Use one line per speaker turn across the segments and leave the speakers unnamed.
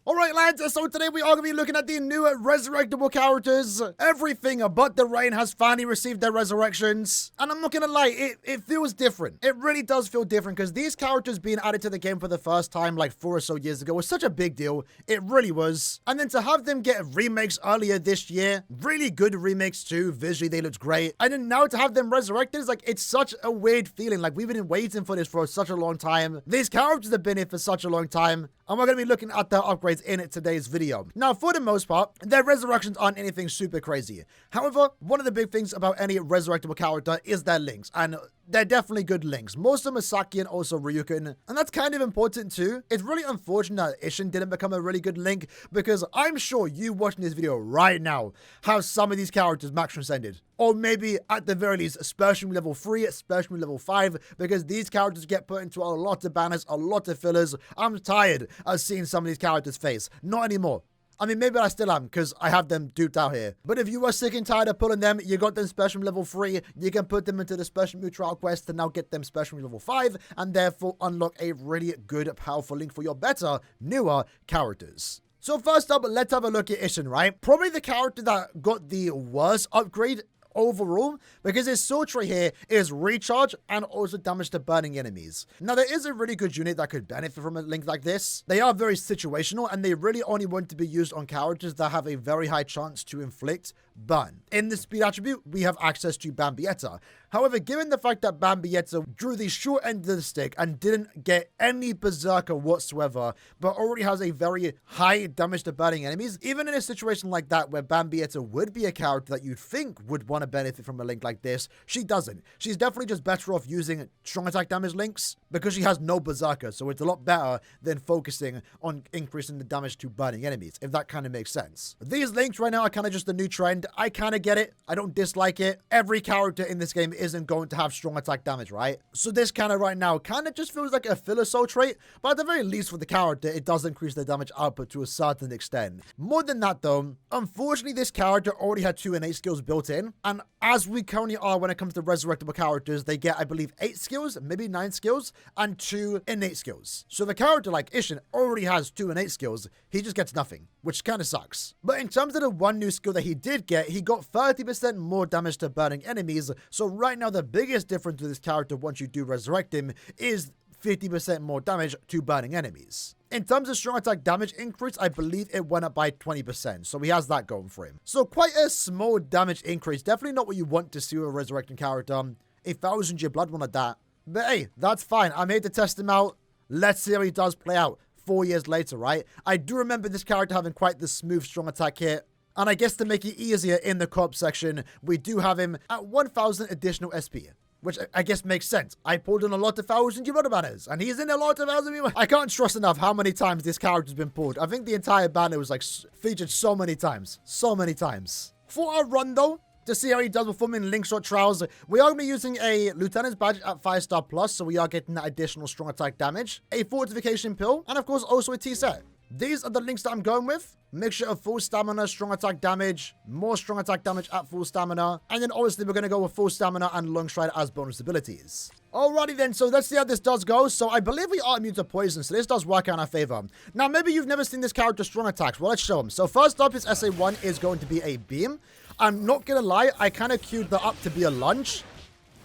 Alright lads, so today we are going to be looking at the new resurrectable characters. Everything but the Rain has finally received their resurrections. And I'm not going to lie, it feels different. It really does feel different because these characters being added to the game for the first time like 4 or so years ago was such a big deal. It really was. And then to have them get remakes earlier this year, really good remakes too. Visually they looked great. And then now to have them resurrected is like, it's such a weird feeling. Like we've been waiting for this for such a long time. These characters have been here for such a long time. And we're going to be looking at their upgrades in today's video. Now, for the most part, their resurrections aren't anything super crazy. However, one of the big things about any resurrectable character is their links, and they're definitely good links. Most of Masaki and also Ryuken, and that's kind of important too. It's really unfortunate that Isshin didn't become a really good link, because I'm sure you watching this video right now have some of these characters max transcended. Or maybe, at the very least, special level 3, special level 5, because these characters get put into a lot of banners, a lot of fillers. I'm tired of seeing some of these characters' face. Not anymore. I mean, maybe I still am, because I have them duped out here. But if you are sick and tired of pulling them, you got them special level 3, you can put them into the special move trial quest to now get them special level 5, and therefore unlock a really good, powerful link for your better, newer characters. So first up, let's have a look at Isshin, right? Probably the character that got the worst upgrade overall, because his sword trait here is recharge and also damage to burning enemies. Now, there is a really good unit that could benefit from a link like this. They are very situational, and they really only want to be used on characters that have a very high chance to inflict burn. In the speed attribute, we have access to Bambietta. However, given the fact that Bambietta drew the short end of the stick and didn't get any berserker whatsoever, but already has a very high damage to burning enemies, even in a situation like that where Bambietta would be a character that you'd think would want to benefit from a link like this, she doesn't. She's definitely just better off using strong attack damage links because she has no berserker, so it's a lot better than focusing on increasing the damage to burning enemies, if that kind of makes sense. These links right now are kind of just a new trend. I kind of get it. I don't dislike it. Every character in this game isn't going to have strong attack damage, right? So this kind of right now kind of just feels like a filler soul trait, but at the very least for the character, it does increase the damage output to a certain extent. More than that though, unfortunately this character already had 2 innate skills built in, and as we currently are when it comes to resurrectable characters, they get, I believe, 8 skills, maybe 9 skills, and 2 innate skills. So the character like Isshin already has 2 innate skills, he just gets nothing, which kind of sucks. But in terms of the one new skill that he did get, he got 30% more damage to burning enemies. So right now, the biggest difference with this character once you do resurrect him is 50% more damage to burning enemies. In terms of strong attack damage increase, I believe it went up by 20%, so he has that going for him. So quite a small damage increase, definitely not what you want to see with a resurrecting character. 1,000 your blood one at that. But hey, that's fine. I'm here to test him out. Let's see how he does play out 4 years later, right? I do remember this character having quite the smooth strong attack hit. And I guess to make it easier in the co-op section, we do have him at 1,000 additional SP. Which I guess makes sense. I pulled in a lot of 1,000 Gibraltar banners, and he's in a lot of 1,000. I can't stress enough how many times this character's been pulled. I think the entire banner was like featured so many times. So many times. For our run though, to see how he does performing link shot trials, we are going to be using a Lieutenant's Badge at 5-star plus, so we are getting that additional strong attack damage, a fortification pill, and of course also a T-set. These are the links that I'm going with. Mixture of full stamina, strong attack damage, more strong attack damage at full stamina, and then obviously we're going to go with full stamina and long stride as bonus abilities. Alrighty then, so let's see how this does go. So I believe we are immune to poison, so this does work out in our favor. Now maybe you've never seen this character's strong attacks. Well, let's show them. So first up, his SA1 is going to be a beam. I'm not going to lie, I kind of queued that up to be a lunge,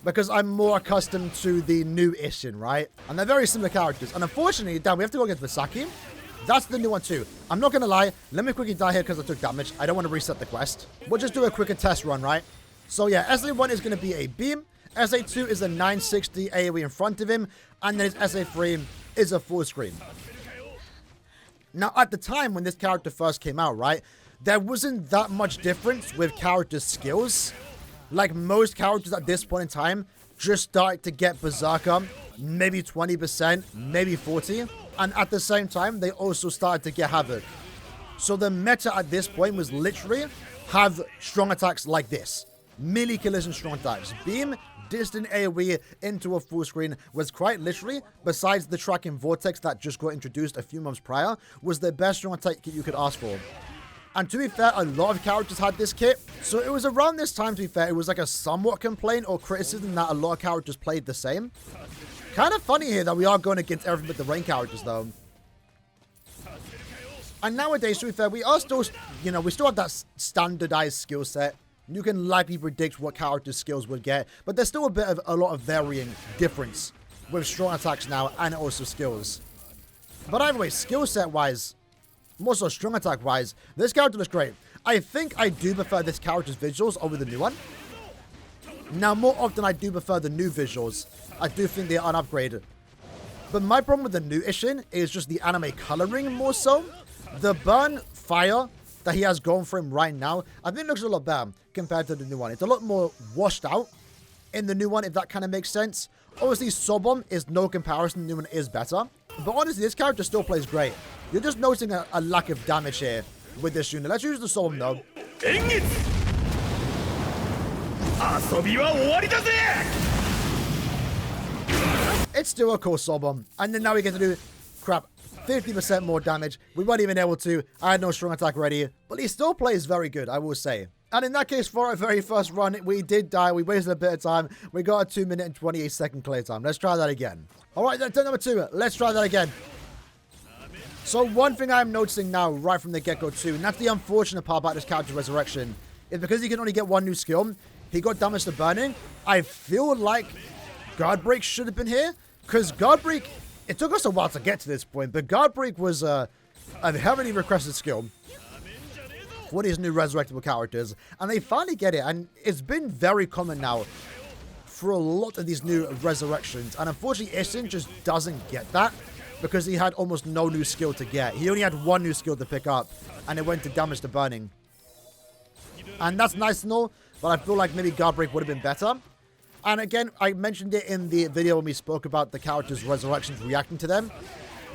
because I'm more accustomed to the new Isshin, right? And they're very similar characters. And unfortunately, damn, we have to go against Masaki. That's the new one too. I'm not going to lie. Let me quickly die here because I took damage. I don't want to reset the quest. We'll just do a quicker test run, right? So yeah, SA1 is going to be a beam. SA2 is a 960 AoE in front of him. And then his SA3 is a full screen. Now, at the time when this character first came out, right? There wasn't that much difference with character skills. Like most characters at this point in time just started to get Berserker. Maybe 20%, maybe 40%. And at the same time, they also started to get Havoc. So the meta at this point was literally have strong attacks like this. Melee killers and strong attacks. Beam, distant AoE into a full screen was quite literally, besides the tracking vortex that just got introduced a few months prior, was the best strong attack kit you could ask for. And to be fair, a lot of characters had this kit. So it was around this time, to be fair, it was like a somewhat complaint or criticism that a lot of characters played the same. Kind of funny here that we are going against everything but the Rain characters, though. And nowadays, to be fair, we are still, you know, we still have that standardized skill set. You can likely predict what character skills would get, but there's still a lot of varying difference with strong attacks now and also skills. But either way, skill set wise, more so strong attack wise, this character looks great. I think I do prefer this character's visuals over the new one. Now, more often I do prefer the new visuals. I do think they are an upgrade. But my problem with the new Isshin is just the anime coloring more so. The burn fire that he has going for him right now, I think it looks a lot better compared to the new one. It's a lot more washed out in the new one, if that kind of makes sense. Obviously, Sobom is no comparison. The new one is better. But honestly, this character still plays great. You're just noticing a lack of damage here with this unit. Let's use the Sobom though. It's still a cool Sobom. And then now we get to do, crap, 50% more damage. We weren't even able to. I had no strong attack ready. But he still plays very good, I will say. And in that case, for our very first run, we did die. We wasted a bit of time. We got a 2 minute and 28 second clear time. Let's try that again. All right, then, turn number 2. Let's try that again. So one thing I'm noticing now, right from the get-go too, and that's the unfortunate part about this character's resurrection, is because he can only get one new skill, he got damage to burning. I feel like Guard Break should have been here, because Guard Break, it took us a while to get to this point, but Guard Break was a heavily requested skill for these new resurrectable characters, and they finally get it, and it's been very common now for a lot of these new resurrections, and unfortunately Isshin just doesn't get that, because he had almost no new skill to get. He only had one new skill to pick up, and it went to damage to burning. And that's nice and all, but I feel like maybe Guard Break would have been better. And again, I mentioned it in the video when we spoke about the characters' resurrections, reacting to them.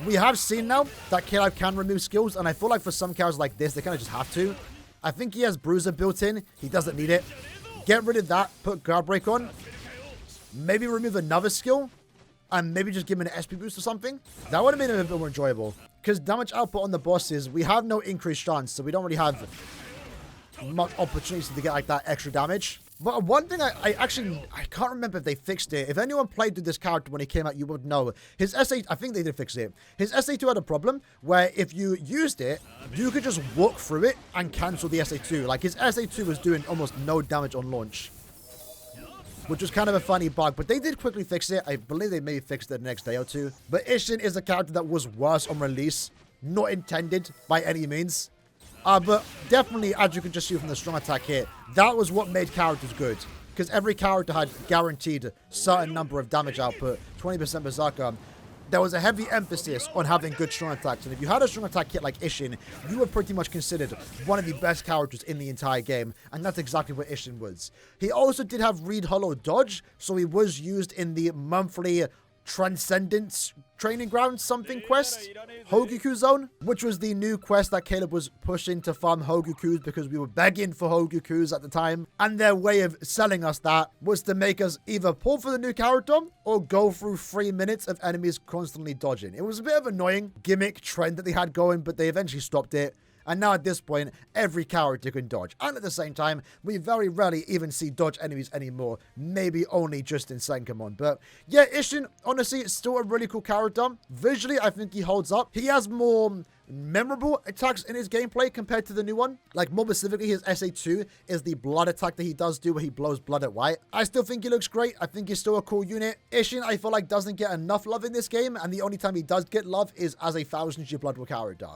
We have seen now that K-Life can remove skills, and I feel like for some characters like this, they kind of just have to. I think he has Bruiser built in. He doesn't need it. Get rid of that, put Guard Break on. Maybe remove another skill, and maybe just give him an SP boost or something. That would have been a bit more enjoyable. Because damage output on the bosses, we have no increased chance, so we don't really have much opportunity to get like that extra damage. But one thing I can't remember if they fixed it. If anyone played with this character when he came out, you would know. His SA, I think they did fix it. His SA2 had a problem where if you used it, you could just walk through it and cancel the SA2. Like his SA2 was doing almost no damage on launch, which was kind of a funny bug, but they did quickly fix it. I believe they maybe fixed it the next day or two. But Isshin is a character that was worse on release. Not intended by any means. But definitely, as you can just see from the strong attack here, that was what made characters good. Because every character had guaranteed a certain number of damage output, 20% Berserker. There was a heavy emphasis on having good strong attacks. And if you had a strong attack kit like Isshin, you were pretty much considered one of the best characters in the entire game. And that's exactly what Isshin was. He also did have Read Hollow Dodge, so he was used in the monthly Transcendence Training Ground something quest, Hogoku Zone, which was the new quest that Caleb was pushing to farm Hogokus because we were begging for Hogokus at the time. And their way of selling us that was to make us either pull for the new character or go through 3 minutes of enemies constantly dodging. It was a bit of an annoying gimmick trend that they had going, but they eventually stopped it. And now at this point, every character can dodge. And at the same time, we very rarely even see dodge enemies anymore. Maybe only just in Senkamon. But yeah, Isshin, honestly, is still a really cool character. Visually, I think he holds up. He has more memorable attacks in his gameplay compared to the new one. Like, more specifically, his SA2 is the blood attack that he does do where he blows blood at white. I still think he looks great. I think he's still a cool unit. Isshin, I feel like, doesn't get enough love in this game. And the only time he does get love is as a 1000-year Blood War character.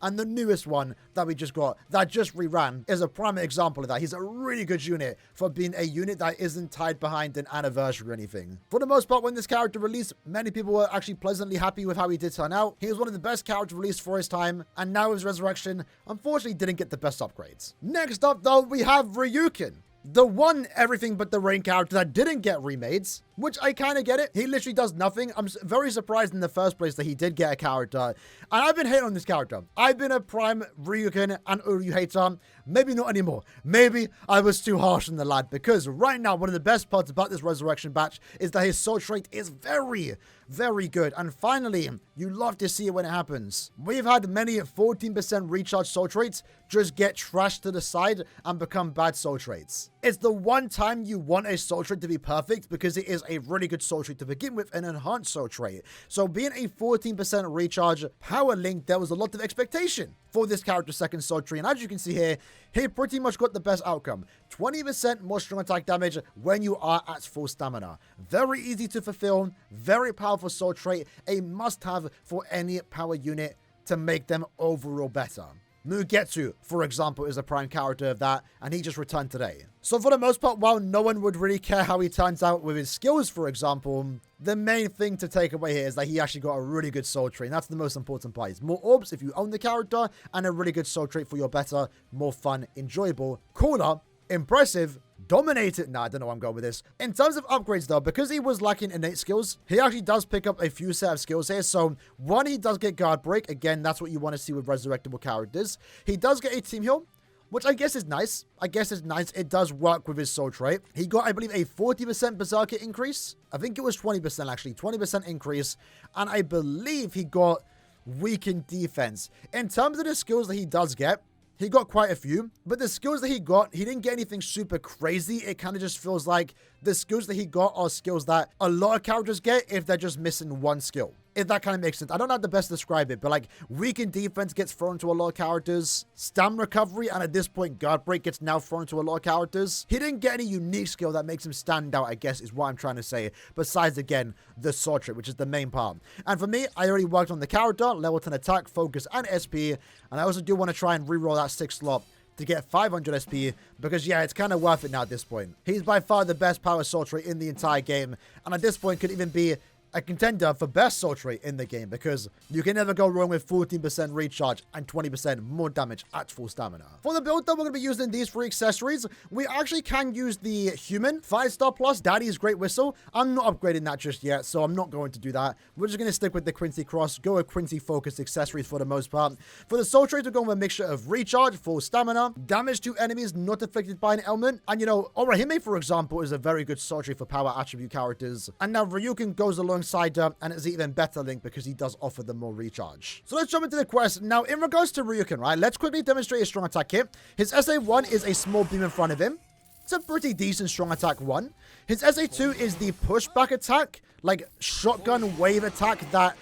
And the newest one that we just got, that just reran, is a prime example of that. He's a really good unit for being a unit that isn't tied behind an anniversary or anything. For the most part, when this character released, many people were actually pleasantly happy with how he did turn out. He was one of the best characters released for his time, and now his resurrection, unfortunately, didn't get the best upgrades. Next up, though, we have Ryuken. The one everything but the rain character that didn't get remakes, which I kind of get it. He literally does nothing. I'm very surprised in the first place that he did get a character. And I've been hating on this character. I've been a prime Ryuken and Uryu hater. Maybe not anymore. Maybe I was too harsh on the lad, because right now, one of the best parts about this resurrection batch is that his soul trait is very, very good. And finally, you love to see it when it happens. We've had many 14% recharge soul traits just get trashed to the side and become bad soul traits. It's the one time you want a soul trait to be perfect, because it is a really good soul trait to begin with, an enhanced soul trait. So being a 14% recharge power link, there was a lot of expectation for this character's second soul trait. And as you can see here, he pretty much got the best outcome. 20% more strong attack damage when you are at full stamina. Very easy to fulfill, very powerful soul trait, a must-have for any power unit to make them overall better. Mugetsu, for example, is a prime character of that, and he just returned today. So for the most part, while no one would really care how he turns out with his skills, for example, the main thing to take away here is that he actually got a really good soul trait, and that's the most important part. It's more orbs if you own the character, and a really good soul trait for your better, more fun, enjoyable, cooler, impressive, dominated. Nah, I don't know where I'm going with this. In terms of upgrades though, because he was lacking innate skills, he actually does pick up a few set of skills here. So one, he does get guard break. Again, that's what you want to see with resurrectable characters. He does get a team heal, which I guess is nice. It does work with his soul trait. He got, I believe, a 40% berserker increase. I think it was 20% actually, 20% increase. And I believe he got weakened defense. In terms of the skills that he does get, he got quite a few, but the skills that he got, he didn't get anything super crazy. It kind of just feels like the skills that he got are skills that a lot of characters get if they're just missing one skill. If that kind of makes sense. I don't know how to best describe it, but like weakened defense gets thrown to a lot of characters. Stam recovery, and at this point, guard break gets now thrown to a lot of characters. He didn't get any unique skill that makes him stand out, I guess, is what I'm trying to say. Besides, again, the sword trait, which is the main part. And for me, I already worked on the character, level 10 attack, focus, and SP. And I also do want to try and reroll that 6th slot to get 500 SP, because yeah, it's kind of worth it now at this point. He's by far the best power soul trait in the entire game, and at this point could even be a contender for best soul trait in the game, because you can never go wrong with 14% recharge and 20% more damage at full stamina. For the build that we're going to be using these 3 accessories, we actually can use the human 5-star plus Daddy's Great Whistle. I'm not upgrading that just yet, so I'm not going to do that. We're just going to stick with the Quincy Cross, go with Quincy focused accessories for the most part. For the soul traits, we're going with a mixture of recharge, full stamina, damage to enemies not afflicted by an ailment, and you know, Orihime, for example, is a very good soul trait for power attribute characters. And now Ryuken goes alongside and it's an even better link because he does offer them more recharge. So let's jump into the quest. Now, in regards to Ryuken, right, let's quickly demonstrate his strong attack kit. His SA1 is a small beam in front of him. It's a pretty decent strong attack 1. His SA2 is the pushback attack, like shotgun wave attack that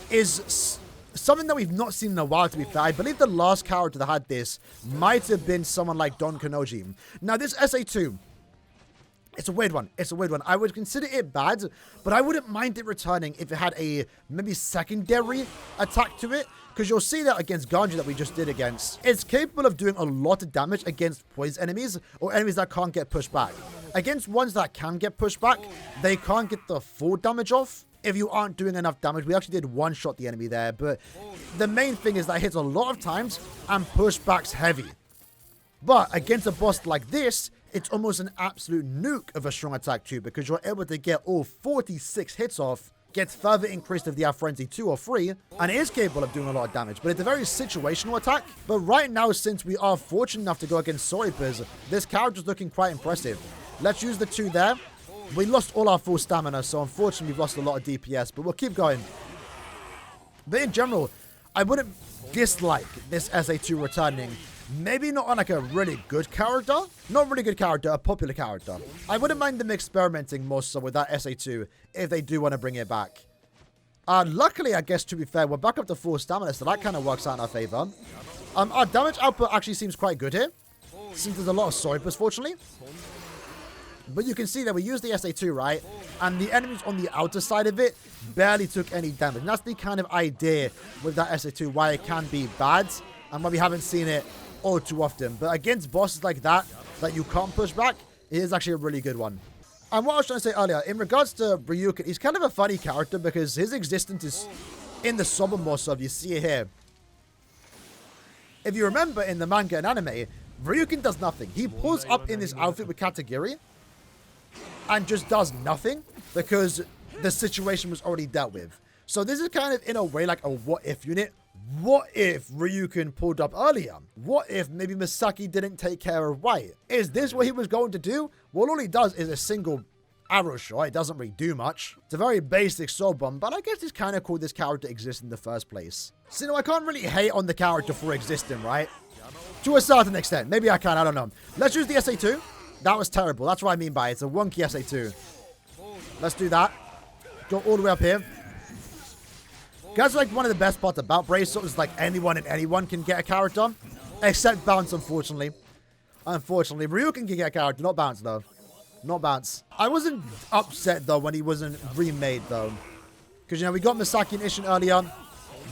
is something that we've not seen in a while, to be fair. I believe the last character that had this might have been someone like Don Kanoji. Now, this SA2, it's a weird one. I would consider it bad, but I wouldn't mind it returning if it had a maybe secondary attack to it, because you'll see that against Ganji that we just did against. It's capable of doing a lot of damage against poised enemies or enemies that can't get pushed back. Against ones that can get pushed back, they can't get the full damage off if you aren't doing enough damage. We actually did one-shot the enemy there, but the main thing is that it hits a lot of times and pushback's heavy. But against a boss like this, it's almost an absolute nuke of a strong attack too, because you're able to get all 46 hits off, gets further increased if they have frenzy 2 or 3, and it is capable of doing a lot of damage, but it's a very situational attack. But right now, since we are fortunate enough to go against Soripers, this character's looking quite impressive. Let's use the 2 there. We lost all our full stamina, so unfortunately we've lost a lot of DPS, but we'll keep going. But in general, I wouldn't dislike this SA2 returning. Maybe not on like a really good character. Not really good character, a popular character. I wouldn't mind them experimenting more so with that SA2 if they do want to bring it back. Luckily, I guess, to be fair, we're back up to full stamina, so that kind of works out in our favor. Our damage output actually seems quite good here, since there's a lot of Soripers, fortunately. But you can see that we used the SA2, right? And the enemies on the outer side of it barely took any damage. And that's the kind of idea with that SA2, why it can be bad and why we haven't seen it all too often. But against bosses like that you can't push back, it is actually a really good one. And what I was trying to say earlier, in regards to Ryuken, he's kind of a funny character because his existence is in the Soba Mosov. You see it here. If you remember in the manga and anime, Ryuken does nothing. He pulls up in this outfit with Katagiri and just does nothing because the situation was already dealt with. So this is kind of, in a way, like a what-if unit. What if Ryuken pulled up earlier? What if maybe Masaki didn't take care of White? Is this what he was going to do? Well, all he does is a single arrow shot. It doesn't really do much. It's a very basic soul bomb, but I guess it's kind of cool this character exists in the first place. So, you know, I can't really hate on the character for existing, right? To a certain extent. Maybe I can, I don't know. Let's use the SA2. That was terrible. That's what I mean by it. It's a wonky SA2. Let's do that. Go all the way up here. Guys, like one of the best parts about Brave Souls is like anyone and anyone can get a character. Except Bounce, unfortunately. Unfortunately. Ryuken can get a character, not Bounce though. Not Bounce. I wasn't upset though when he wasn't remade though. Because, you know, we got Masaki and Isshin earlier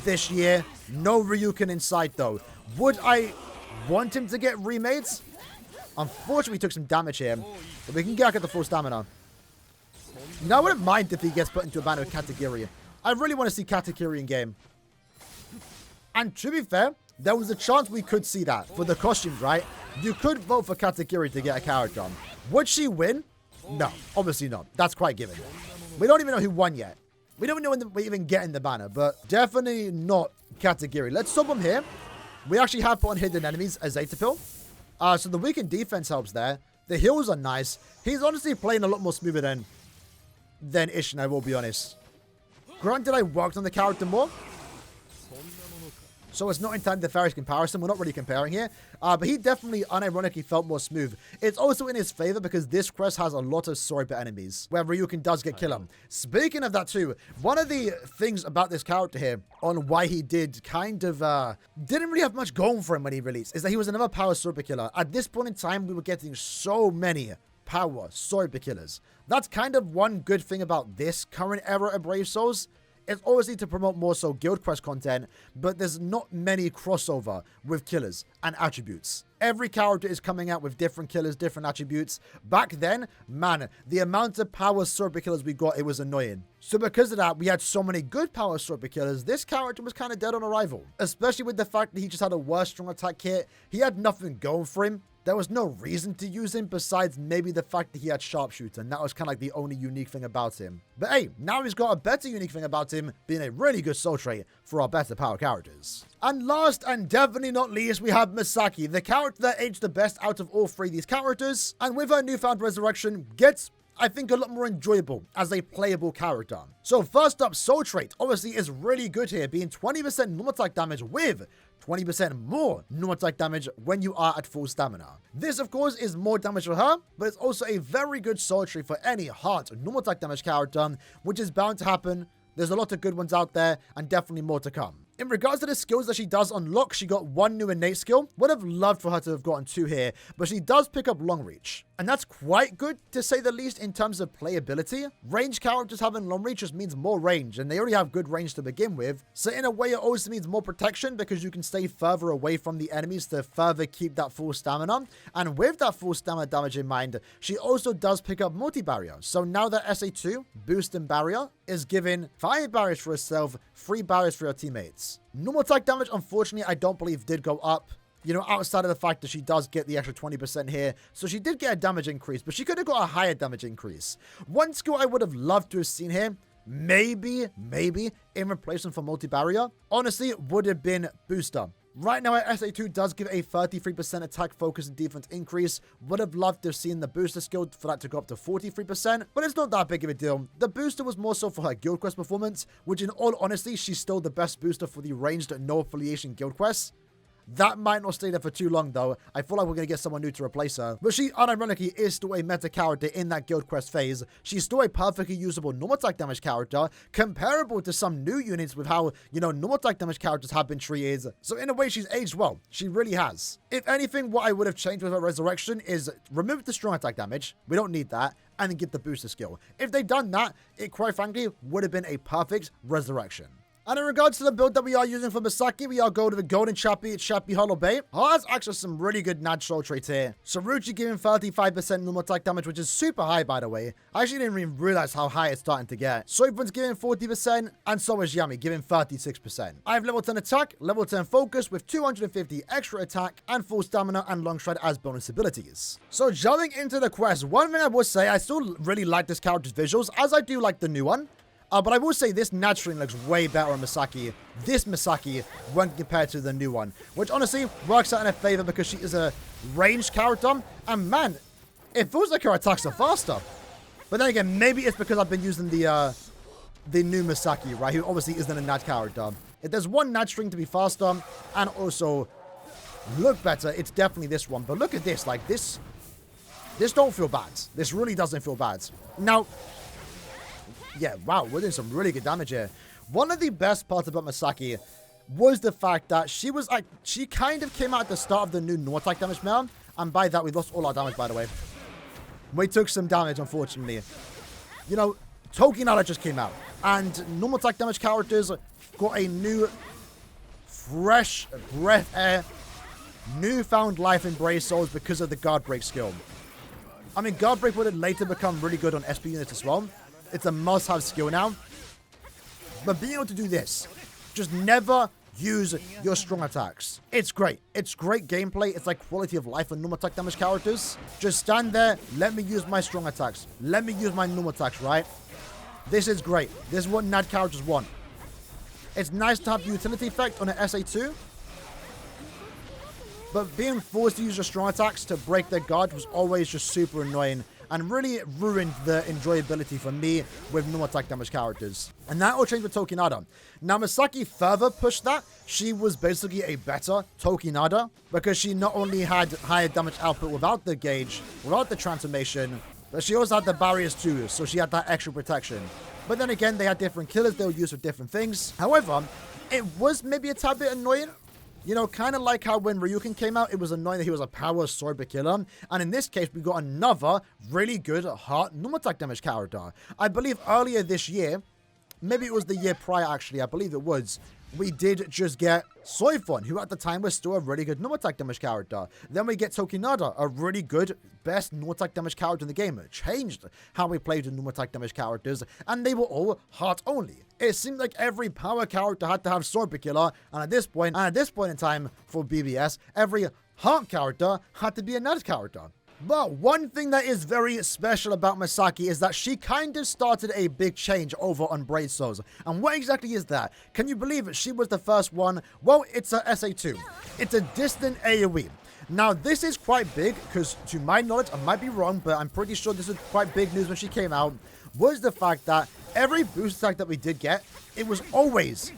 this year. No Ryuken in sight though. Would I want him to get remade? Unfortunately, he took some damage here. But we can get the full stamina. You know, I wouldn't mind if he gets put into a banner with Katakiri. I really want to see Katakiri in game. And to be fair, there was a chance we could see that for the costumes, right? You could vote for Katakiri to get a character. Would she win? No, obviously not. That's quite given. We don't even know who won yet. We don't even know when we even get in the banner, but definitely not Katakiri. Let's sub him here. We actually have put on hidden enemies as Zetapil. So the weakened defense helps there. The heals are nice. He's honestly playing a lot more smoother than Isshin, I will be honest. Granted, I worked on the character more. So it's not entirely the fairest comparison. We're not really comparing here. But he definitely, unironically, felt more smooth. It's also in his favor because this quest has a lot of sorry enemies where Ryuken does get killed. Speaking of that too, one of the things about this character here on why he did kind of, didn't really have much going for him when he released is that he was another power super killer. At this point in time, we were getting so many power super killers. That's kind of one good thing about this current era of Brave Souls. It's obviously to promote more so guild quest content, but there's not many crossover with killers and attributes. Every character is coming out with different killers, different attributes. Back then, man, the amount of power super killers we got, it was annoying. So because of that, we had so many good power super killers, this character was kind of dead on arrival. Especially with the fact that he just had a worse strong attack kit. He had nothing going for him. There was no reason to use him besides maybe the fact that he had sharpshooter, and that was kind of like the only unique thing about him. But hey, now he's got a better unique thing about him, being a really good soul trait for our better power characters. And last and definitely not least, we have Masaki, the character that aged the best out of all three of these characters, and with her newfound resurrection, gets, I think, a lot more enjoyable as a playable character. So first up, soul trait obviously is really good here, being 20% normal attack damage with 20% more normal attack damage when you are at full stamina. This, of course, is more damage for her, but it's also a very good soul trait for any hard normal attack damage character, which is bound to happen. There's a lot of good ones out there, and definitely more to come. In regards to the skills that she does unlock, she got one new innate skill. Would have loved for her to have gotten two here, but she does pick up long reach. And that's quite good, to say the least, in terms of playability. Range characters having long reach just means more range, and they already have good range to begin with. So in a way, it also means more protection, because you can stay further away from the enemies to further keep that full stamina. And with that full stamina damage in mind, she also does pick up multi-barrier. So now that SA2, boost and barrier, is giving 5 barriers for herself, 3 barriers for her teammates. Normal attack damage, unfortunately, I don't believe did go up. You know, outside of the fact that she does get the extra 20% here. So she did get a damage increase, but she could have got a higher damage increase. One skill I would have loved to have seen here, maybe, in replacement for multi-barrier, honestly, would have been booster. Right now, SA2 does give a 33% attack, focus, and defense increase. Would have loved to have seen the booster skill for that to go up to 43%, but it's not that big of a deal. The booster was more so for her guild quest performance, which in all honesty, she's still the best booster for the ranged no affiliation guild quests. That might not stay there for too long, though. I feel like we're going to get someone new to replace her. But she, unironically, is still a meta character in that guild quest phase. She's still a perfectly usable normal attack damage character, comparable to some new units with how, you know, normal attack damage characters have been treated. So in a way, she's aged well. She really has. If anything, what I would have changed with her resurrection is remove the strong attack damage. We don't need that. And then get the booster skill. If they'd done that, it quite frankly would have been a perfect resurrection. And in regards to the build that we are using for Masaki, we are going to the Golden Chappie, Chappie Hollow Bay. Has actually some really good natural traits here. Saruchi giving 35% normal attack damage, which is super high, by the way. I actually didn't even realize how high it's starting to get. Soypun's giving 40%, and so is Yami, giving 36%. I have level 10 attack, level 10 focus, with 250 extra attack, and full stamina and long stride as bonus abilities. So jumping into the quest, one thing I will say, I still really like this character's visuals, as I do like the new one. But I will say this naturally looks way better on Masaki. This Masaki when compared to the new one. Which honestly works out in her favor because she is a ranged character. And man, it feels like her attacks are faster. But then again, maybe it's because I've been using the new Masaki, right? Who obviously isn't a nat character. If there's one nat string to be faster and also look better, it's definitely this one. But look at this. Like this don't feel bad. This really doesn't feel bad. Now, Yeah, wow, we're doing some really good damage here. One of the best parts about Masaki was the fact that she kind of came out at the start of the new normal attack damage meta, and by that we lost all our damage, by the way. We took some damage, unfortunately. You know, Tokinada just came out, and normal attack damage characters got a new, fresh breath air, newfound life in Brave Souls because of the guard break skill. I mean, guard break would later become really good on SP units as well. It's a must-have skill now. But being able to do this, just never use your strong attacks. It's great. It's great gameplay. It's like quality of life for normal attack damage characters. Just stand there, let me use my strong attacks. Let me use my normal attacks, right? This is great. This is what NAD characters want. It's nice to have the utility effect on an SA2. But being forced to use your strong attacks to break their guard was always just super annoying and really ruined the enjoyability for me with normal attack damage characters. And that all changed with Tokinada. Now, Masaki further pushed that. She was basically a better Tokinada because she not only had higher damage output without the gauge, without the transformation, but she also had the barriers too, so she had that extra protection. But then again, they had different killers they were used for different things. However, it was maybe a tad bit annoying. You know, kind of like how when Ryuken came out, it was annoying that he was a power sword killer. And in this case, we got another really good heart normal attack damage character. I believe earlier this year, maybe it was the year prior actually, I believe it was, we did just get Soifon, who at the time was still a really good normal attack damage character. Then we get Tokinada, a really good, best normal attack damage character in the game. It changed how we played with normal attack damage characters, and they were all heart only. It seemed like every power character had to have sword killer, and at this point in time for BBS, every heart character had to be a NAD character. But one thing that is very special about Masaki is that she kind of started a big change over on Braid Souls. And what exactly is that? Can you believe it? She was the first one? Well, it's a SA2. It's a distant AoE. Now, this is quite big because to my knowledge, I might be wrong, but I'm pretty sure this was quite big news when she came out, was the fact that every boost attack that we did get, it was always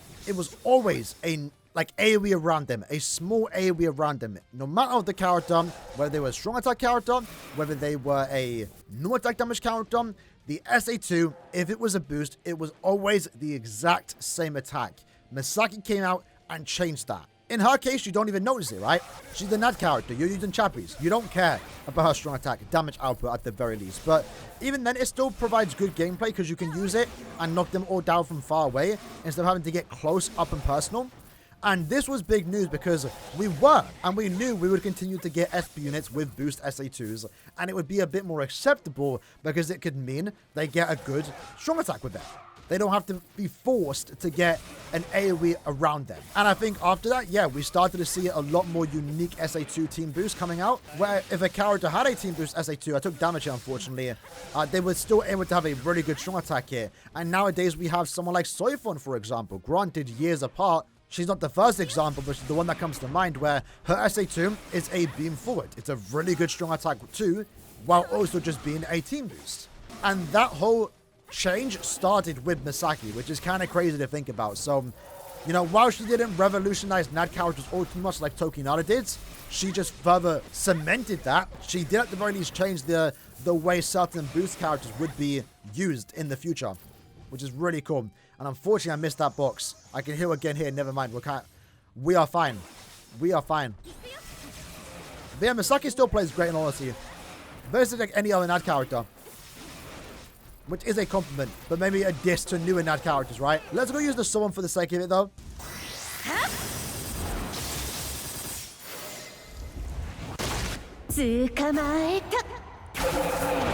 a like AoE around them, a small AoE around them. No matter the character, whether they were a strong attack character, whether they were a no attack damage character, the SA2, if it was a boost, it was always the exact same attack. Masaki came out and changed that. In her case, you don't even notice it, right? She's the NAD character. You're using Chappies. You don't care about her strong attack, damage output at the very least. But even then, it still provides good gameplay because you can use it and knock them all down from far away instead of having to get close, up and personal. And this was big news because we knew we would continue to get SP units with boost SA2s, and it would be a bit more acceptable because it could mean they get a good strong attack with it. They don't have to be forced to get an AoE around them. And I think after that, yeah, we started to see a lot more unique SA2 team boosts coming out, where if a character had a team boost SA2, I took damage here, unfortunately, they were still able to have a really good strong attack here. And nowadays, we have someone like Soifon, for example, granted years apart. She's not the first example, but she's the one that comes to mind where her SA2 is a beam forward. It's a really good strong attack too, while also just being a team boost. And that whole change started with Masaki, which is kind of crazy to think about. So, you know, while she didn't revolutionize NAD characters all too much like Tokinada did, she just further cemented that. She did at the very least change the way certain boost characters would be used in the future, which is really cool. And unfortunately, I missed that box. I can heal again here. Never mind. We are fine. We are fine. But yeah, Masaki still plays great in honesty. Basically like any other NAD character. Which is a compliment, but maybe a diss to newer NAD characters, right? Let's go use the summon for the sake of it, though.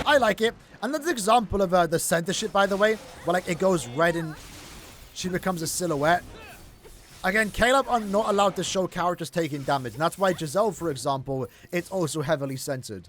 I like it. Another example of the censorship, by the way, where like it goes red and she becomes a silhouette. Again, Caleb are not allowed to show characters taking damage, and that's why Giselle, for example, it's also heavily censored.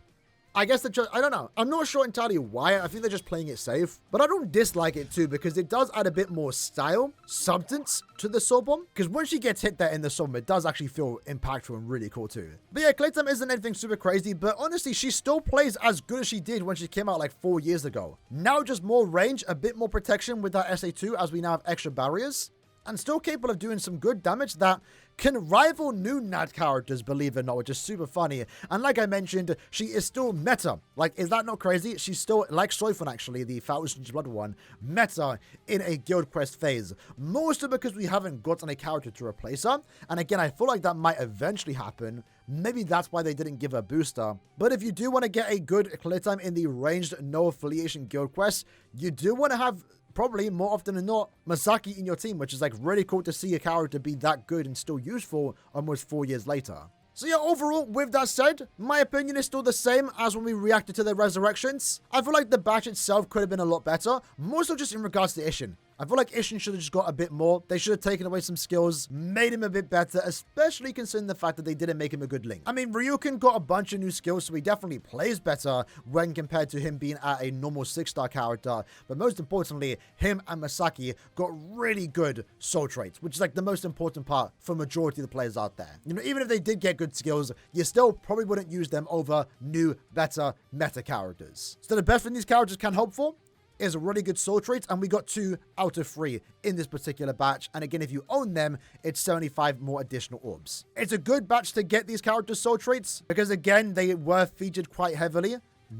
I guess I don't know. I'm not sure entirely why. I think they're just playing it safe. But I don't dislike it too because it does add a bit more style, substance to the soul bomb. Because when she gets hit there in the soul bomb, it does actually feel impactful and really cool too. But yeah, Claytime isn't anything super crazy. But honestly, she still plays as good as she did when she came out like 4 years ago. Now just more range, a bit more protection with that SA2 as we now have extra barriers. And still capable of doing some good damage that can rival new Nat characters, believe it or not, which is super funny. And like I mentioned, she is still meta. Like, is that not crazy? She's still, like Soifun actually, the 1000 Blood one, meta in a guild quest phase. Mostly because we haven't gotten a character to replace her. And again, I feel like that might eventually happen. Maybe that's why they didn't give her a booster. But if you do want to get a good clear time in the ranged no affiliation guild quest, you do want to have, probably more often than not, Masaki in your team, which is like really cool to see a character be that good and still useful almost 4 years later. So yeah, overall, with that said, my opinion is still the same as when we reacted to the resurrections. I feel like the batch itself could have been a lot better, more so just in regards to Isshin. I feel like Isshin should have just got a bit more. They should have taken away some skills, made him a bit better, especially considering the fact that they didn't make him a good link. I mean, Ryuken got a bunch of new skills, so he definitely plays better when compared to him being at a normal 6-star character. But most importantly, him and Masaki got really good soul traits, which is like the most important part for majority of the players out there. You know, even if they did get good skills, you still probably wouldn't use them over new, better meta characters. So the best thing these characters can hope for is a really good soul traits, and we got 2 out of 3 in this particular batch. And again, if you own them, it's 75 more additional orbs. It's a good batch to get these characters soul traits because again, they were featured quite heavily.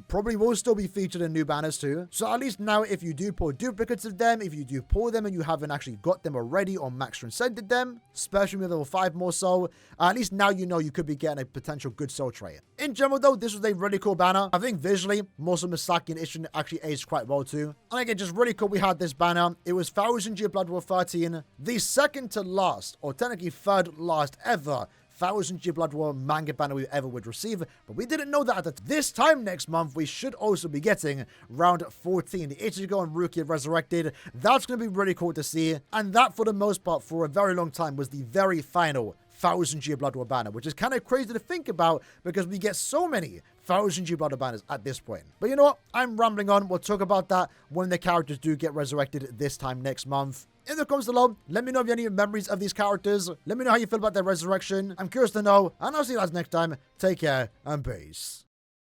Probably will still be featured in new banners too. So at least now, if you do pull duplicates of them, if you do pull them and you haven't actually got them already or max transcended them, especially with level 5 more so, at least now you know you could be getting a potential good soul trait. In general though, this was a really cool banner. I think visually, more so Masaki and Isshin actually aged quite well too. And again, just really cool we had this banner. It was 1000 Year Blood War 13, the second to last, or technically third last ever 1000 Year Blood War manga banner we ever would receive, but we didn't know that at this time next month we should also be getting round 14, the Ichigo and Ryuken resurrected. That's going to be really cool to see, and that for the most part for a very long time was the very final 1000 Year Blood War banner, which is kind of crazy to think about because we get so many 1000 Year Blood War banners at this point. But you know what? I'm rambling on. We'll talk about that when the characters do get resurrected this time next month. In the comments below, let me know if you have any memories of these characters. Let me know how you feel about their resurrection. I'm curious to know, and I'll see you guys next time. Take care and peace.